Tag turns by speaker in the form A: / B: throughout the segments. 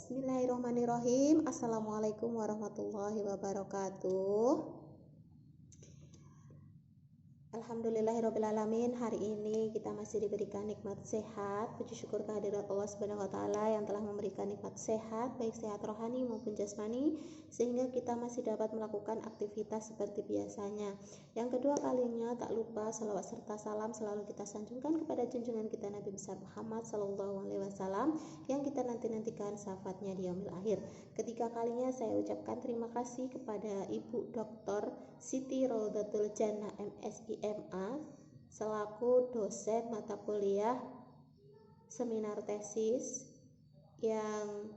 A: Bismillahirrahmanirrahim. Assalamualaikum warahmatullahi wabarakatuh. Alhamdulillahirrabbilalamin. Hari ini kita masih diberikan nikmat sehat. Puji syukur kehadirat Allah Subhanahu wa taala yang telah memberikan nikmat sehat, baik sehat rohani maupun jasmani, sehingga kita masih dapat melakukan aktivitas seperti biasanya. Yang kedua kalinya, tak lupa salawat serta salam selalu kita sanjungkan kepada junjungan kita Nabi besar Muhammad SAW yang kita nantikan syafaatnya di yaumil akhir. Ketiga kalinya saya ucapkan terima kasih kepada Ibu Dr. Siti Raudatul Jannah MSIMA selaku dosen mata kuliah seminar tesis yang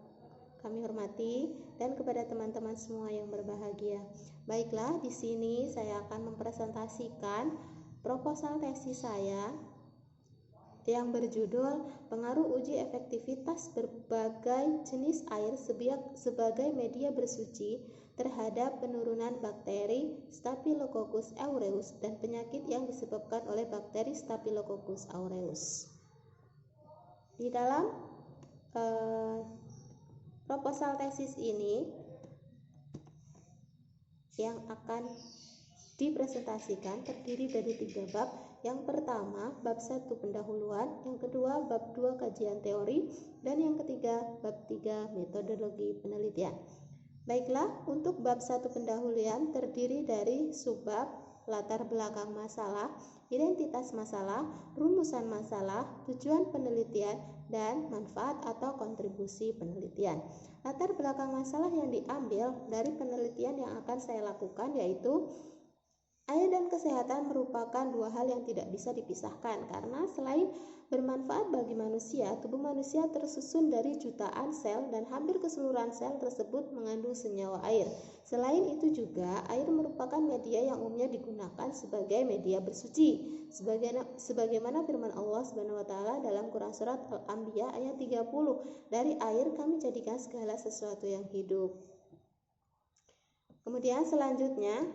A: kami hormati, dan kepada teman-teman semua yang berbahagia. Baiklah, di sini saya akan mempresentasikan proposal tesis saya yang berjudul Pengaruh Uji Efektivitas Berbagai Jenis Air sebagai Media Bersuci terhadap penurunan bakteri Staphylococcus aureus dan penyakit yang disebabkan oleh bakteri Staphylococcus aureus. Di dalam proposal tesis ini yang akan dipresentasikan terdiri dari 3 bab. Yang pertama, bab 1 pendahuluan, yang kedua bab 2 kajian teori, dan yang ketiga bab 3 metodologi penelitian. Baiklah, untuk bab 1 pendahuluan terdiri dari subbab latar belakang masalah, identitas masalah, rumusan masalah, tujuan penelitian, dan manfaat atau kontribusi penelitian. Latar belakang masalah yang diambil dari penelitian yang akan saya lakukan yaitu air dan kesehatan merupakan 2 hal yang tidak bisa dipisahkan, karena selain bermanfaat bagi manusia, tubuh manusia tersusun dari jutaan sel dan hampir keseluruhan sel tersebut mengandung senyawa air. Selain itu juga, air merupakan media yang umumnya digunakan sebagai media bersuci. Sebagaimana firman Allah Subhanahu wa taala dalam Quran surat Al-Anbiya ayat 30, dari air kami jadikan segala sesuatu yang hidup. Kemudian selanjutnya,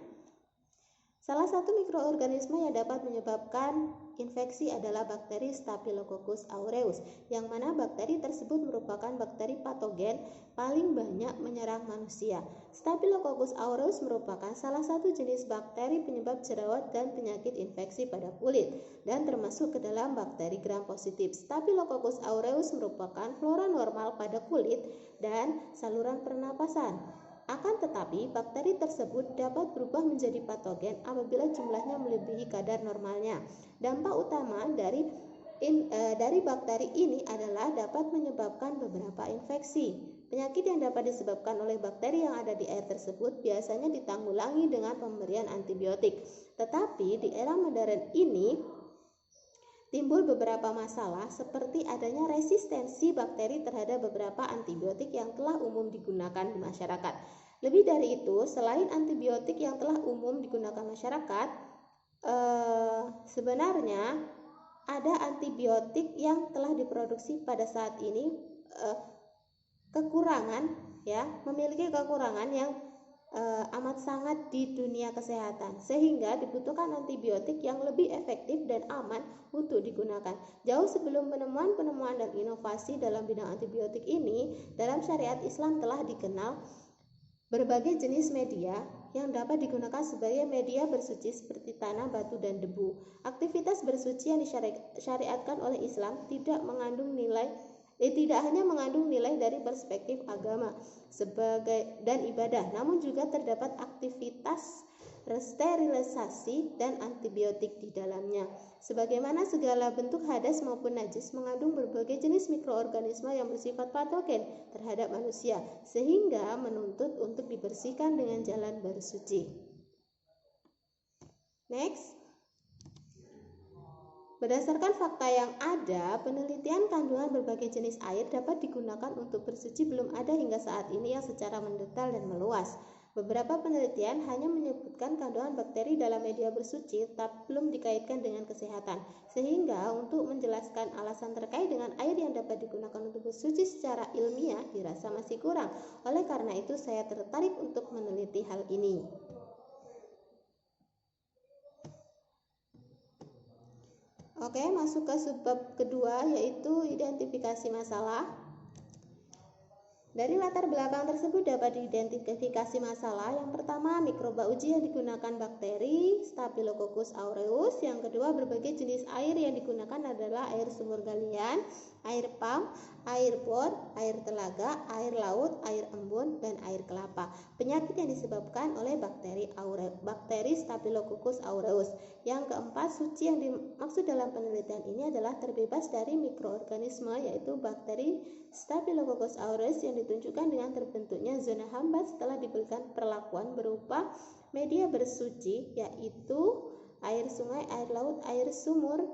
A: salah satu mikroorganisme yang dapat menyebabkan infeksi adalah bakteri Staphylococcus aureus, yang mana bakteri tersebut merupakan bakteri patogen paling banyak menyerang manusia. Staphylococcus aureus merupakan salah satu jenis bakteri penyebab jerawat dan penyakit infeksi pada kulit, dan termasuk ke dalam bakteri gram positif. Staphylococcus aureus merupakan flora normal pada kulit dan saluran pernapasan. Akan tetapi, bakteri tersebut dapat berubah menjadi patogen apabila jumlahnya melebihi kadar normalnya. Dampak utama dari bakteri ini adalah dapat menyebabkan beberapa infeksi. Penyakit yang dapat disebabkan oleh bakteri yang ada di air tersebut biasanya ditanggulangi dengan pemberian antibiotik. Tetapi di era modern ini timbul beberapa masalah seperti adanya resistensi bakteri terhadap beberapa antibiotik yang telah umum digunakan di masyarakat. Lebih dari itu, selain antibiotik yang telah umum digunakan masyarakat, sebenarnya ada antibiotik yang telah diproduksi pada saat ini memiliki kekurangan yang amat sangat di dunia kesehatan, sehingga dibutuhkan antibiotik yang lebih efektif dan aman untuk digunakan. Jauh sebelum penemuan dan inovasi dalam bidang antibiotik ini, dalam syariat Islam telah dikenal berbagai jenis media yang dapat digunakan sebagai media bersuci seperti tanah, batu, dan debu. Aktivitas bersuci yang disyariatkan oleh Islam tidak hanya mengandung nilai dari perspektif agama dan ibadah, namun juga terdapat aktivitas sterilisasi dan antibiotik di dalamnya. Sebagaimana segala bentuk hadas maupun najis mengandung berbagai jenis mikroorganisme yang bersifat patogen terhadap manusia, sehingga menuntut untuk dibersihkan dengan jalan bersuci. Next. Berdasarkan fakta yang ada, penelitian kandungan berbagai jenis air dapat digunakan untuk bersuci belum ada hingga saat ini yang secara mendetail dan meluas. Beberapa penelitian hanya menyebutkan kandungan bakteri dalam media bersuci, tapi belum dikaitkan dengan kesehatan. Sehingga untuk menjelaskan alasan terkait dengan air yang dapat digunakan untuk bersuci secara ilmiah dirasa masih kurang. Oleh karena itu, saya tertarik untuk meneliti hal ini. Oke, masuk ke subbab kedua, yaitu identifikasi masalah. Dari latar belakang tersebut dapat diidentifikasi masalah. Yang pertama, mikroba uji yang digunakan bakteri Staphylococcus aureus. Yang kedua, berbagai jenis air yang digunakan adalah air sumur galian, air pump, air bor, air telaga, air laut, air embun, dan air kelapa. Penyakit yang disebabkan oleh bakteri Staphylococcus aureus. Yang keempat, suci yang dimaksud dalam penelitian ini adalah terbebas dari mikroorganisme, yaitu bakteri Staphylococcus aureus yang ditunjukkan dengan terbentuknya zona hambat setelah diberikan perlakuan berupa media bersuci, yaitu air sungai, air laut, air sumur,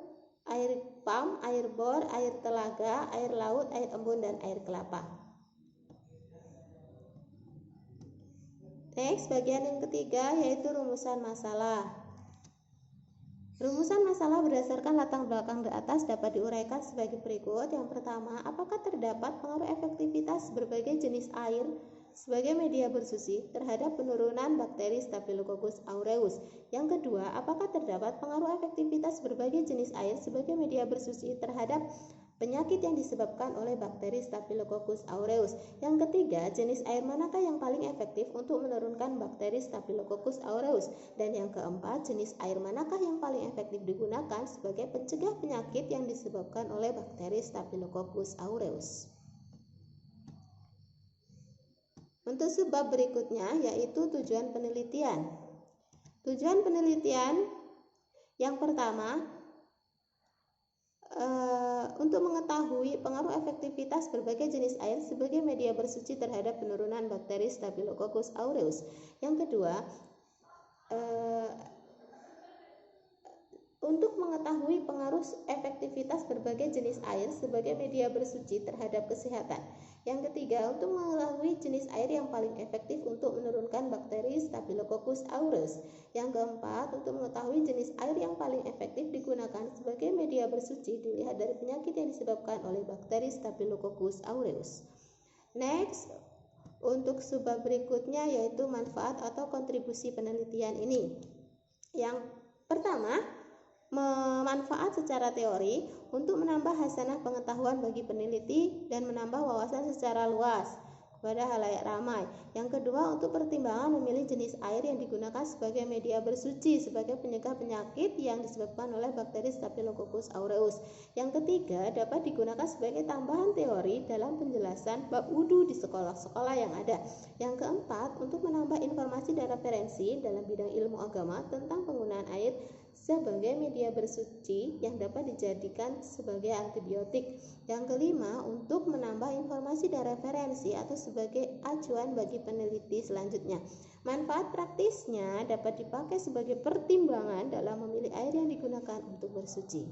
A: air pump, air bor, air telaga, air laut, air embun, dan air kelapa. Next, bagian yang ketiga yaitu rumusan masalah. Rumusan masalah berdasarkan latar belakang di atas dapat diuraikan sebagai berikut. Yang pertama, apakah terdapat pengaruh efektivitas berbagai jenis air sebagai media bersuci terhadap penurunan bakteri Staphylococcus aureus? Yang kedua, apakah terdapat pengaruh efektivitas berbagai jenis air sebagai media bersuci terhadap penyakit yang disebabkan oleh bakteri Staphylococcus aureus? Yang ketiga, jenis air manakah yang paling efektif untuk menurunkan bakteri Staphylococcus aureus? Dan yang keempat, jenis air manakah yang paling efektif digunakan sebagai pencegah penyakit yang disebabkan oleh bakteri Staphylococcus aureus? Untuk sebab berikutnya yaitu tujuan penelitian. Tujuan penelitian yang pertama, untuk mengetahui pengaruh efektivitas berbagai jenis air sebagai media bersuci terhadap penurunan bakteri Staphylococcus aureus. Yang kedua, untuk mengetahui pengaruh efektivitas berbagai jenis air sebagai media bersuci terhadap kesehatan. Yang ketiga, untuk mengetahui jenis air yang paling efektif untuk menurunkan bakteri Staphylococcus aureus. Yang keempat, untuk mengetahui jenis air yang paling efektif digunakan sebagai media bersuci dilihat dari penyakit yang disebabkan oleh bakteri Staphylococcus aureus. Next, untuk subbab berikutnya yaitu manfaat atau kontribusi penelitian ini. Yang pertama, manfaat secara teori untuk menambah hasanah pengetahuan bagi peneliti dan menambah wawasan secara luas kepada halayak ramai. Yang kedua, untuk pertimbangan memilih jenis air yang digunakan sebagai media bersuci sebagai penyegah penyakit yang disebabkan oleh bakteri Staphylococcus aureus. Yang ketiga, dapat digunakan sebagai tambahan teori dalam penjelasan bab wudu di sekolah-sekolah yang ada. Yang keempat, untuk menambah informasi dan referensi dalam bidang ilmu agama tentang penggunaan air sebagai media bersuci yang dapat dijadikan sebagai antibiotik. Yang kelima, untuk menambah informasi dan referensi atau sebagai acuan bagi peneliti selanjutnya. Manfaat praktisnya dapat dipakai sebagai pertimbangan dalam memilih air yang digunakan untuk bersuci.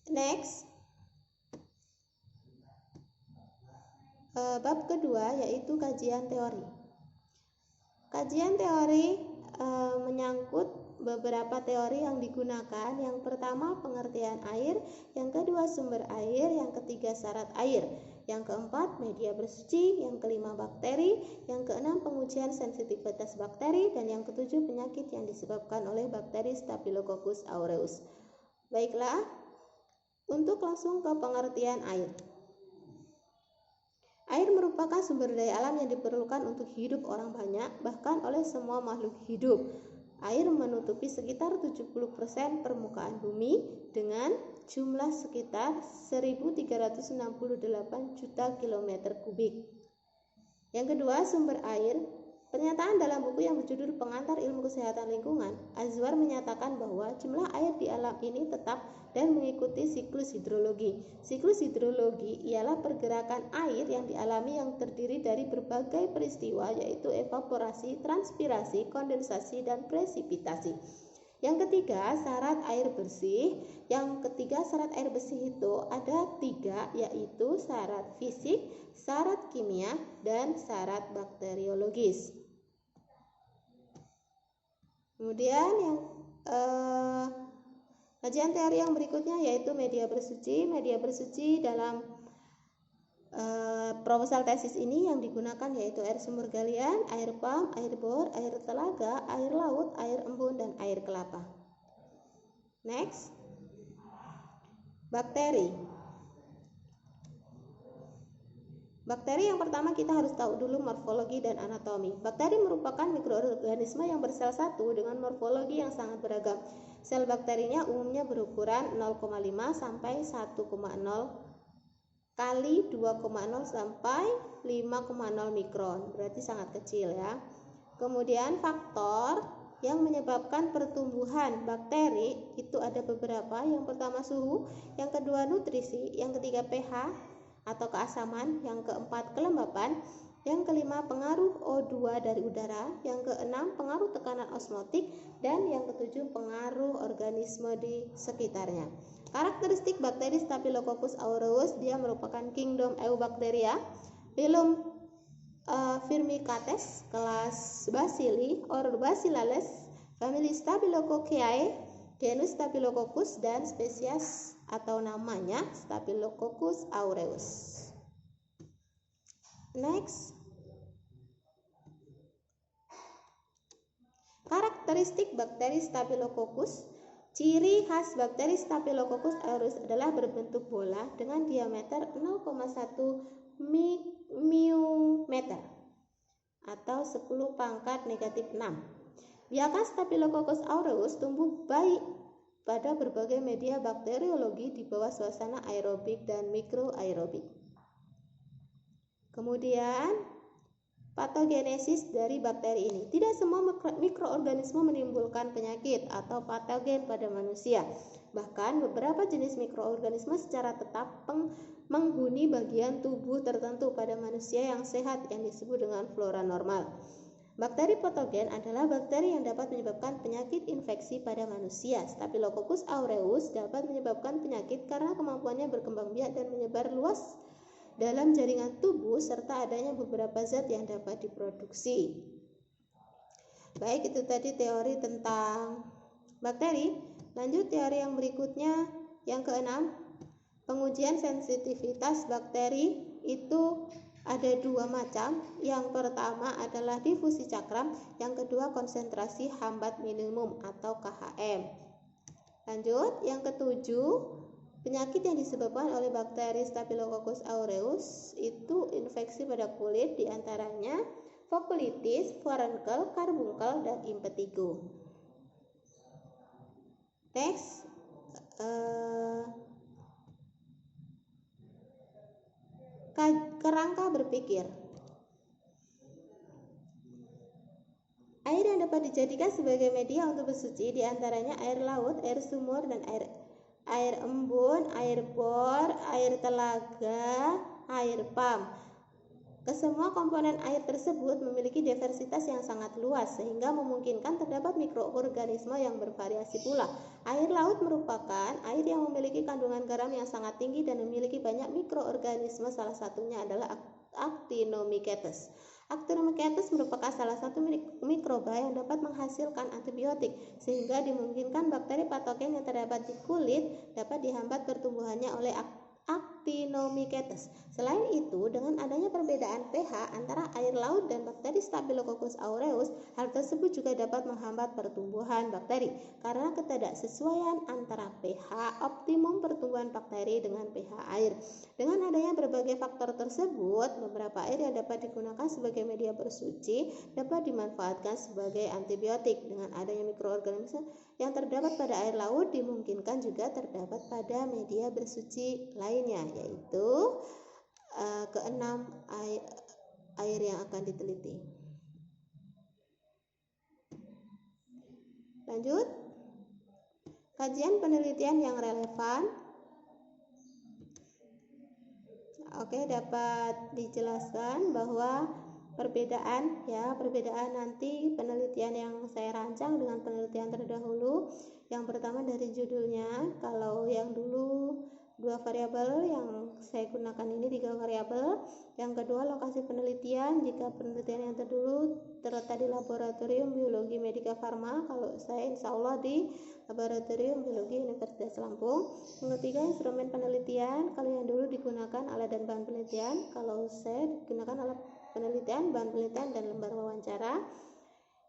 A: Next, bab kedua yaitu kajian teori. Kajian teori menyangkut beberapa teori yang digunakan. Yang pertama, pengertian air, yang kedua, sumber air, yang ketiga, syarat air, yang keempat, media bersuci, yang kelima, bakteri, yang keenam, pengujian sensitivitas bakteri, dan yang ketujuh, penyakit yang disebabkan oleh bakteri Staphylococcus aureus. Baiklah, untuk langsung ke pengertian air. Air merupakan sumber daya alam yang diperlukan untuk hidup orang banyak, bahkan oleh semua makhluk hidup. Air menutupi sekitar 70% permukaan bumi dengan jumlah sekitar 1.368 juta kilometer kubik. Yang kedua, sumber air. Pernyataan dalam buku yang berjudul Pengantar Ilmu Kesehatan Lingkungan, Azwar menyatakan bahwa jumlah air di alam ini tetap dan mengikuti siklus hidrologi. Siklus hidrologi ialah pergerakan air yang dialami yang terdiri dari berbagai peristiwa, yaitu evaporasi, transpirasi, kondensasi, dan presipitasi. Yang ketiga, syarat air bersih. Yang ketiga, syarat air bersih itu ada 3, yaitu syarat fisik, syarat kimia, dan syarat bakteriologis. Kemudian yang kajian teori yang berikutnya yaitu media bersuci. Media bersuci dalam proposal tesis ini yang digunakan yaitu air sumur galian, air pump, air bor, air telaga, air laut, air embun, dan air kelapa. Next, bakteri. Bakteri yang pertama kita harus tahu dulu morfologi dan anatomi. Bakteri merupakan mikroorganisme yang bersel satu dengan morfologi yang sangat beragam. Sel bakterinya umumnya berukuran 0,5 sampai 1,0 kali 2,0 sampai 5,0 mikron, berarti sangat kecil ya. Kemudian faktor yang menyebabkan pertumbuhan bakteri itu ada beberapa. Yang pertama suhu, yang kedua nutrisi, yang ketiga pH atau keasaman, yang keempat kelembapan, yang kelima pengaruh O2 dari udara, yang keenam pengaruh tekanan osmotik, dan yang ketujuh pengaruh organisme di sekitarnya. Karakteristik bakteri Staphylococcus aureus, dia merupakan kingdom Eubacteria, phylum Firmicutes, kelas Bacilli or Bacillales, famili Staphylococcae, genus Staphylococcus, dan spesies atau namanya Staphylococcus aureus. Next, karakteristik bakteri Staphylococcus. Ciri khas bakteri Staphylococcus aureus adalah berbentuk bola dengan diameter 0,1 μm atau 10 pangkat negatif 6. Biakan Staphylococcus aureus tumbuh baik pada berbagai media bakteriologi di bawah suasana aerobik dan mikroaerobik. Kemudian patogenesis dari bakteri ini. Tidak semua mikroorganisme menimbulkan penyakit atau patogen pada manusia. Bahkan beberapa jenis mikroorganisme secara tetap menghuni bagian tubuh tertentu pada manusia yang sehat yang disebut dengan flora normal. Bakteri patogen adalah bakteri yang dapat menyebabkan penyakit infeksi pada manusia. Staphylococcus aureus dapat menyebabkan penyakit karena kemampuannya berkembang biak dan menyebar luas dalam jaringan tubuh serta adanya beberapa zat yang dapat diproduksi. Baik, itu tadi teori tentang bakteri. Lanjut teori yang berikutnya, yang keenam, pengujian sensitivitas bakteri itu ada dua macam. Yang pertama adalah difusi cakram, yang kedua konsentrasi hambat minimum atau KHM. Lanjut, yang ketujuh, penyakit yang disebabkan oleh bakteri Staphylococcus aureus itu infeksi pada kulit, diantaranya fokulitis, furunkel, karbunkel, dan impetigo. Next, kerangka berpikir. Air yang dapat dijadikan sebagai media untuk bersuci diantaranya air laut, air sumur, dan air embun, air bor, air telaga, air pam. Kesemua komponen air tersebut memiliki diversitas yang sangat luas sehingga memungkinkan terdapat mikroorganisme yang bervariasi pula. Air laut merupakan air yang memiliki kandungan garam yang sangat tinggi dan memiliki banyak mikroorganisme, salah satunya adalah Actinomycetes. Actinomycetes merupakan salah satu mikroba yang dapat menghasilkan antibiotik sehingga dimungkinkan bakteri patogen yang terdapat di kulit dapat dihambat pertumbuhannya oleh Actinomycetes. Selain itu, dengan adanya perbedaan pH antara air laut dan bakteri Staphylococcus aureus, hal tersebut juga dapat menghambat pertumbuhan bakteri karena ketidaksesuaian antara pH optimum pertumbuhan bakteri dengan pH air. Dengan adanya berbagai faktor tersebut, beberapa air yang dapat digunakan sebagai media bersuci dapat dimanfaatkan sebagai antibiotik. Dengan adanya mikroorganisme yang terdapat pada air laut dimungkinkan juga terdapat pada media bersuci lainnya, yaitu keenam air yang akan diteliti. Lanjut, kajian penelitian yang relevan. Oke, dapat dijelaskan bahwa perbedaan nanti penelitian yang saya rancang dengan penelitian terdahulu. Yang pertama dari judulnya, kalau yang dulu 2 variabel, yang saya gunakan ini 3 variabel. Yang kedua lokasi penelitian, jika penelitian yang terdahulu terletak di laboratorium biologi medika farma, kalau saya insya Allah di laboratorium biologi Universitas Lampung. Yang ketiga instrumen penelitian, kalau yang dulu digunakan alat dan bahan penelitian, kalau saya digunakan alat penelitian, bahan penelitian, dan lembar wawancara.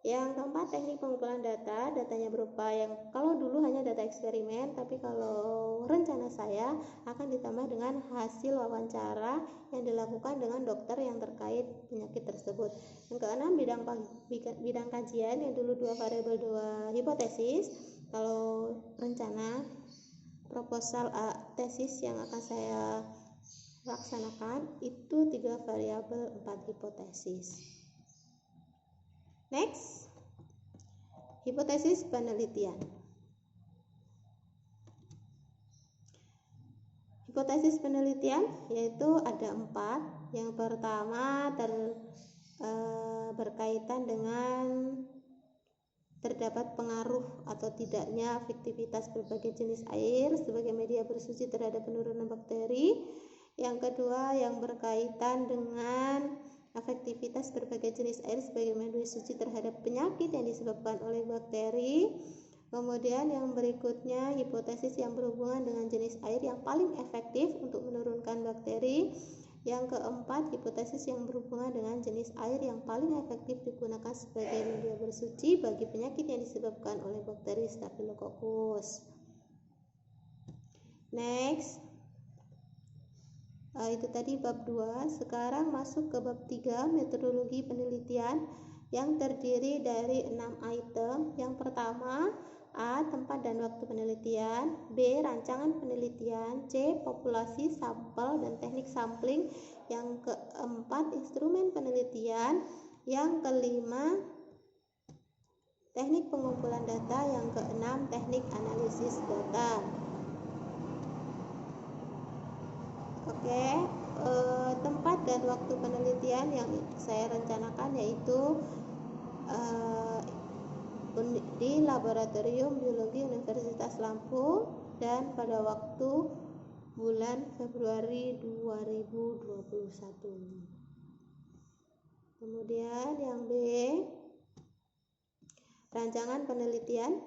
A: Yang keempat, teknik pengumpulan data. Datanya berupa yang kalau dulu hanya data eksperimen, tapi kalau rencana saya akan ditambah dengan hasil wawancara yang dilakukan dengan dokter yang terkait penyakit tersebut. Yang keenam, bidang kajian yang dulu 2 variabel 2 hipotesis. Kalau rencana proposal tesis yang akan saya laksanakan itu 3 variabel 4 hipotesis. Next, hipotesis penelitian. Hipotesis penelitian yaitu ada 4. Yang pertama berkaitan dengan terdapat pengaruh atau tidaknya efektivitas berbagai jenis air sebagai media bersuci terhadap penurunan bakteri. Yang kedua yang berkaitan dengan efektivitas berbagai jenis air sebagai media suci terhadap penyakit yang disebabkan oleh bakteri. Kemudian yang berikutnya hipotesis yang berhubungan dengan jenis air yang paling efektif untuk menurunkan bakteri. Yang keempat, hipotesis yang berhubungan dengan jenis air yang paling efektif digunakan sebagai media bersuci bagi penyakit yang disebabkan oleh bakteri Staphylococcus. Next, itu tadi bab 2. Sekarang masuk ke bab 3, metodologi penelitian yang terdiri dari 6 item. Yang pertama, A. Tempat dan waktu penelitian. B. Rancangan penelitian. C. Populasi, sampel, dan teknik sampling. Yang keempat, instrumen penelitian. Yang kelima, teknik pengumpulan data. Yang keenam, teknik analisis data. Oke, tempat dan waktu penelitian yang saya rencanakan yaitu di Laboratorium Biologi Universitas Lampung dan pada waktu bulan Februari 2021. Kemudian yang B, rancangan penelitian.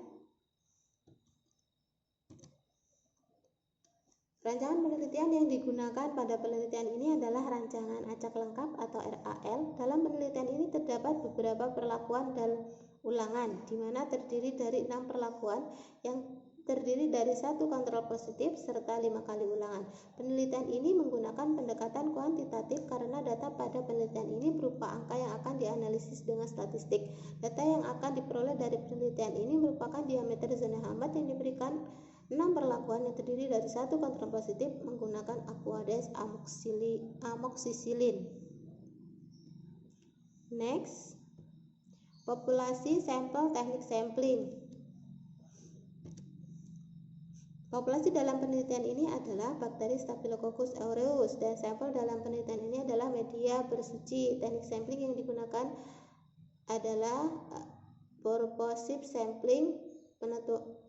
A: Rancangan penelitian yang digunakan pada penelitian ini adalah rancangan acak lengkap atau RAL. Dalam penelitian ini terdapat beberapa perlakuan dan ulangan, di mana terdiri dari 6 perlakuan yang terdiri dari 1 kontrol positif serta 5 kali ulangan. Penelitian ini menggunakan pendekatan kuantitatif karena data pada penelitian ini berupa angka yang akan dianalisis dengan statistik. Data yang akan diperoleh dari penelitian ini merupakan diameter zona hambat yang diberikan 6 perlakuan yang terdiri dari 1 kontrol positif menggunakan Aquades amoxicillin. Next, populasi, sampel, teknik sampling. Populasi dalam penelitian ini adalah bakteri Staphylococcus aureus dan sampel dalam penelitian ini adalah media bersuci. Teknik sampling yang digunakan adalah purposive sampling.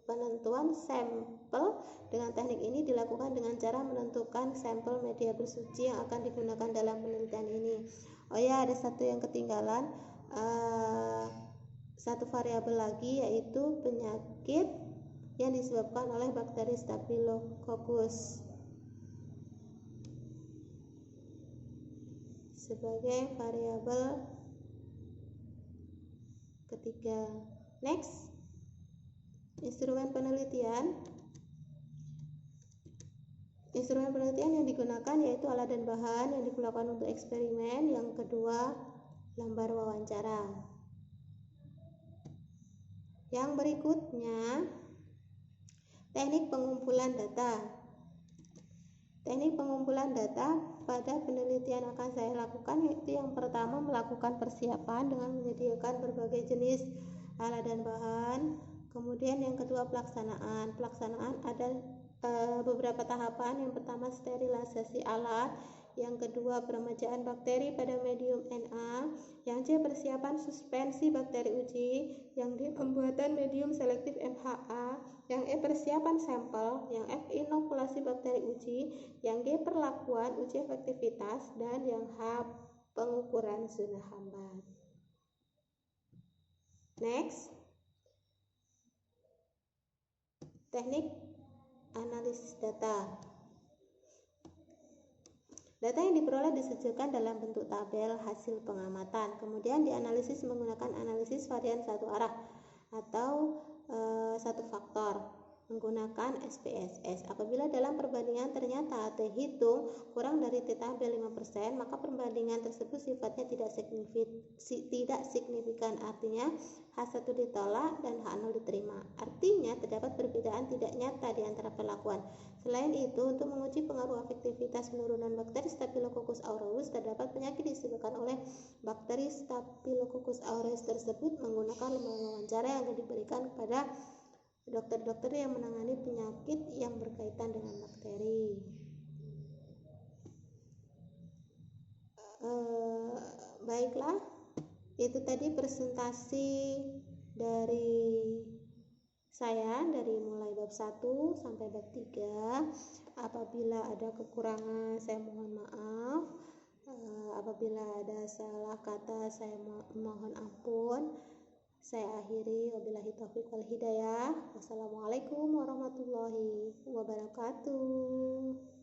A: Penentuan sampel dengan teknik ini dilakukan dengan cara menentukan sampel media bersuci yang akan digunakan dalam penelitian ini. Oh ya, ada satu yang ketinggalan, satu variabel lagi yaitu penyakit yang disebabkan oleh bakteri Staphylococcus sebagai variabel ketiga. Next, instrumen penelitian. Instrumen penelitian yang digunakan yaitu alat dan bahan yang digunakan untuk eksperimen. Yang kedua, lembar wawancara. Yang berikutnya, teknik pengumpulan data. Teknik pengumpulan data pada penelitian akan saya lakukan yaitu yang pertama melakukan persiapan dengan menyediakan berbagai jenis alat dan bahan. Kemudian yang kedua pelaksanaan. Pelaksanaan ada beberapa tahapan. Yang pertama sterilisasi alat, yang kedua peremajaan bakteri pada medium Na, yang C persiapan suspensi bakteri uji, yang D pembuatan medium selektif MHA, yang E persiapan sampel, yang F inokulasi bakteri uji, yang G perlakuan uji efektivitas, dan yang H pengukuran zona hambat. Next, teknik analisis data. Data yang diperoleh disajikan dalam bentuk tabel hasil pengamatan, kemudian dianalisis menggunakan analisis varian satu arah atau satu faktor menggunakan SPSS. Apabila dalam perbandingan ternyata terhitung kurang dari t-tabel 5%, maka perbandingan tersebut sifatnya tidak signifikan, artinya H1 ditolak dan H0 diterima. Artinya terdapat perbedaan tidak nyata di antara perlakuan. Selain itu, untuk menguji pengaruh efektivitas penurunan bakteri Staphylococcus aureus terdapat penyakit disebabkan oleh bakteri Staphylococcus aureus tersebut menggunakan lembaga wawancara yang akan diberikan kepada dokter-dokter yang menangani penyakit yang berkaitan dengan bakteri. Baiklah, itu tadi presentasi dari saya dari mulai bab 1 sampai bab 3. Apabila ada kekurangan saya mohon maaf. Apabila ada salah kata saya mohon ampun. Saya akhiri, wabillahi taufiq wal hidayah. Wassalamualaikum warahmatullahi wabarakatuh.